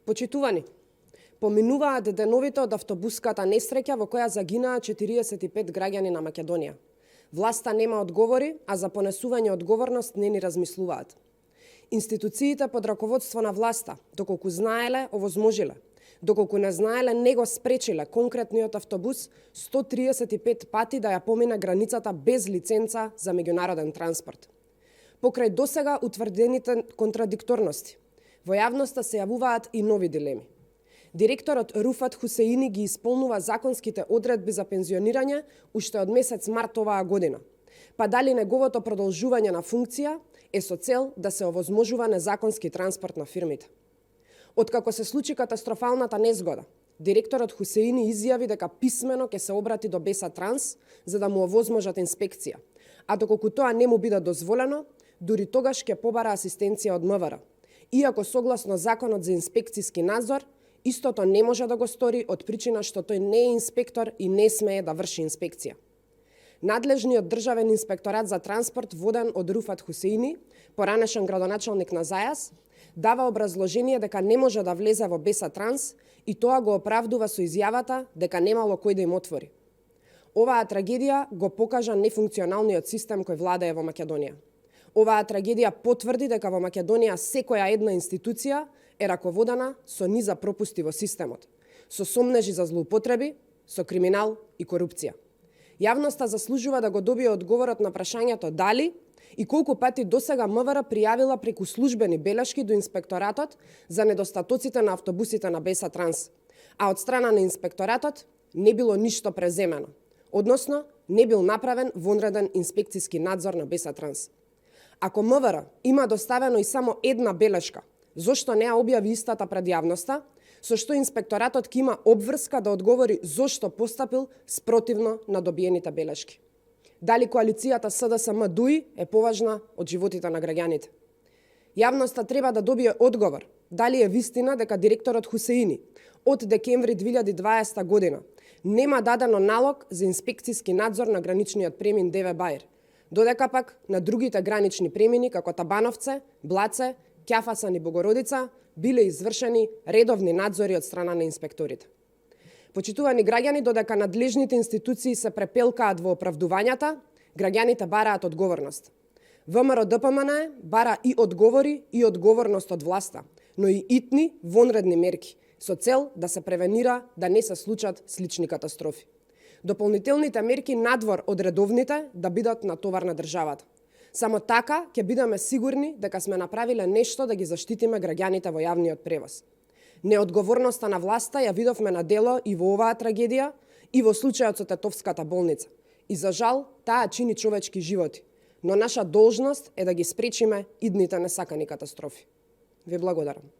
Почитувани, поминуваат деновите од автобуската несреќа во која загинаа 45 граѓани на Македонија. Власта нема одговори, а за понесување одговорност не ни размислуваат. Институциите под раководство на власта, доколку знаеле, овозможиле. Доколку не знаеле, не го спречиле конкретниот автобус 135 пати да ја помине границата без лиценца за меѓународен транспорт. Покрај досега утврдените контрадикторности, во јавноста се јавуваат и нови дилеми. Директорот Руфат Хусеини ги исполнува законските одредби за пензионирање уште од месец март оваа година. Па дали неговото продолжување на функција е со цел да се овозможува незаконски транспорт на фирмите. Откако се случи катастрофалната незгода, директорот Хусеини изјави дека писмено ќе се обрати до Беса Транс за да му овозможат инспекција, а доколку тоа не му биде дозволено, дури тогаш ќе побара асистенција од МВР. Иако согласно Законот за инспекциски надзор, истото не може да го стори од причина што тој не е инспектор и не смее да врши инспекција. Надлежниот државен инспекторат за транспорт, воден од Руфат Хусеини, поранешен градоначалник на Зајас, дава образложение дека не може да влезе во Беса Транс и тоа го оправдува со изјавата дека немало кој да им отвори. Оваа трагедија го покажа нефункционалниот систем кој владее во Македонија. Оваа трагедија потврди дека во Македонија секоја една институција е раководена со низа пропусти во системот, со сомнежи за злоупотреби, со криминал и корупција. Јавноста заслужува да го добие одговорот на прашањето дали и колку пати досега МВР пријавила преку службени белешки до инспекторатот за недостатоците на автобусите на Беса Транс, а од страна на инспекторатот не било ништо преземено, односно не бил направен вонреден инспекциски надзор на Беса Транс. Ако МВР има доставено и само една белешка, зошто не ја објави истата пред јавноста, со што инспекторатот ќе има обврска да одговори зошто постапил спротивно на добиените белешки? Дали коалицијата СДСМ ДУИ е поважна од животите на граѓаните? Јавноста треба да добие одговор дали е вистина дека директорот Хусеини од декември 2020 година нема дадено налог за инспекциски надзор на граничниот премин Деве Баир, додека пак на другите гранични премини како Табановце, Блаце, Ќафасан и Богородица биле извршени редовни надзори од страна на инспекторите. Почитувани граѓани, додека надлежните институции се препелкаат во оправдувањата, граѓаните бараат одговорност. ВМРО ДПМН бара и одговори и одговорност од власта, но и итни вонредни мерки, со цел да се превенира да не се случат слични катастрофи. Дополнителните мерки надвор од редовните да бидат на товар на државата. Само така ќе бидеме сигурни дека сме направиле нешто да ги заштитиме граѓаните во јавниот превоз. Неодговорноста на власта ја видовме на дело и во оваа трагедија, и во случајот со Тетовската болница. И за жал, таа чини човечки животи. Но наша должност е да ги спречиме идните несакани катастрофи. Ви благодарам.